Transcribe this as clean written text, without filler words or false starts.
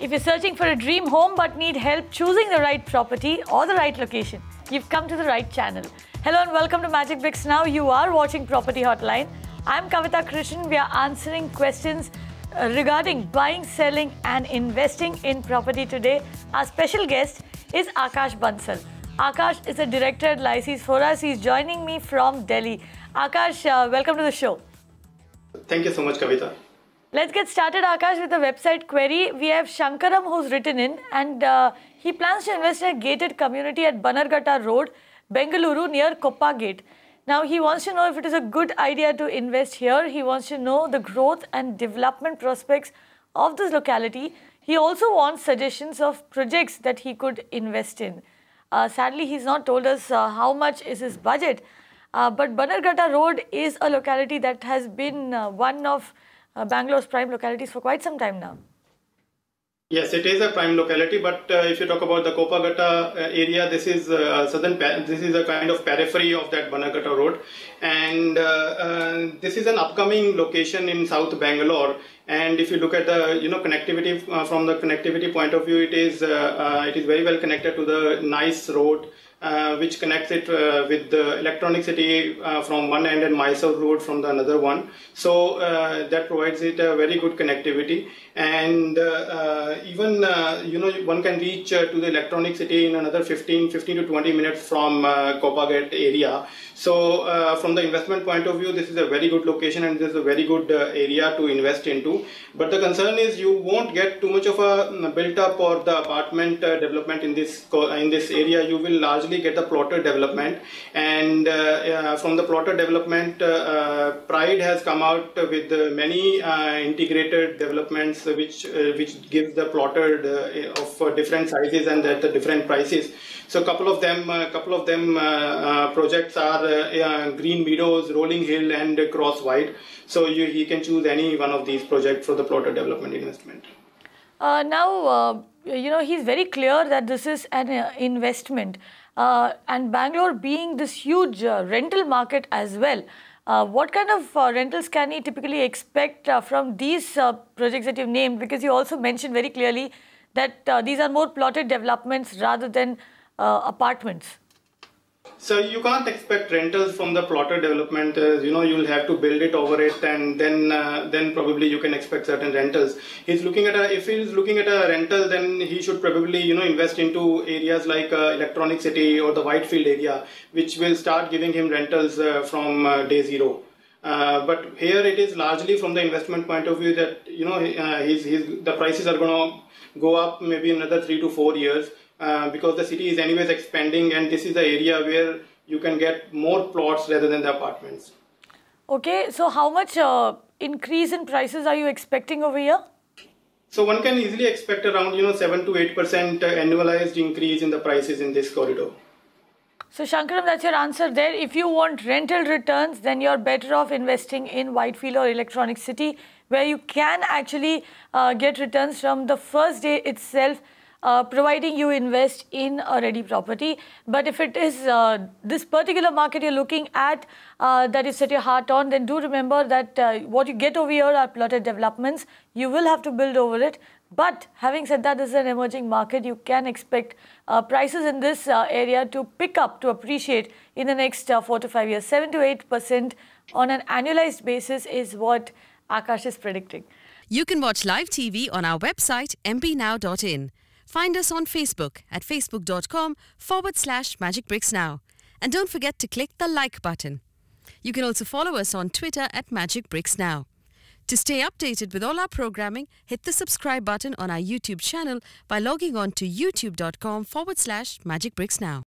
If you're searching for a dream home but need help choosing the right property or the right location, you've come to the right channel. Hello and welcome to Magic Bricks Now. You are watching Property Hotline. I'm Kavita Krishnan. We are answering questions regarding buying, selling and investing in property today. Our special guest is Akash Bansal. Akash is a director at Lycys for us. He's joining me from Delhi. Akash, welcome to the show. Thank you so much, Kavita. Let's get started, Akash, with the website query. We have Shankaram who's written in, and he plans to invest in a gated community at Bannerghatta Road, Bengaluru, near Koppa Gate. Now, he wants to know if it is a good idea to invest here. He wants to know the growth and development prospects of this locality. He also wants suggestions of projects that he could invest in. Sadly, he's not told us how much is his budget, but Bannerghatta Road is a locality that has been one of Bangalore's prime localities for quite some time now. Yes, it is a prime locality, but if you talk about the Kopagata area, this is this is a kind of periphery of that Bannerghatta Road, and this is an upcoming location in South Bangalore. And if you look at the connectivity from the connectivity point of view, it is very well connected to the nice road. Which connects it with the Electronic City from one end and Mysore Road from the another one. So that provides it a very good connectivity, and even one can reach to the Electronic City in another 15 to 20 minutes from Kopagate area. So from the investment point of view, this is a very good location and this is a very good area to invest into. But the concern is you won't get too much of a built up or the apartment development in this area. You will largely get the plotter development, and from the plotter development, Pride has come out with many integrated developments which gives the plotted of different sizes and at the different prices. So a couple of them projects are Green Meadows, Rolling Hill and Cross White. So he can choose any one of these projects for the plotter development investment. Now, he's very clear that this is an investment. And Bangalore being this huge rental market as well, what kind of rentals can he typically expect from these projects that you've named? Because you also mentioned very clearly that these are more plotted developments rather than apartments. So you can't expect rentals from the plotter development. You'll have to build it over it, and then probably you can expect certain rentals. If he's looking at a rental, then he should probably invest into areas like Electronic City or the Whitefield area, which will start giving him rentals from day zero. But here it is largely from the investment point of view that the prices are going to go up maybe another 3 to 4 years. Because the city is anyways expanding, and this is the area where you can get more plots rather than the apartments. Okay, so how much increase in prices are you expecting over here? So one can easily expect around 7 to 8% annualized increase in the prices in this corridor. So Shankaram, that's your answer there. If you want rental returns, then you're better off investing in Whitefield or Electronic City, where you can actually get returns from the first day itself, providing you invest in a ready property. But if it is this particular market you're looking at that you set your heart on, then do remember that what you get over here are plotted developments. You will have to build over it. But having said that, this is an emerging market. You can expect prices in this area to pick up, to appreciate in the next 4 to 5 years. 7 to 8% on an annualized basis is what Akash is predicting. You can watch live TV on our website mpnow.in. Find us on Facebook at facebook.com/magicbricksnow. And don't forget to click the like button. You can also follow us on Twitter at magicbricksnow. To stay updated with all our programming, hit the subscribe button on our YouTube channel by logging on to youtube.com/magicbricksnow.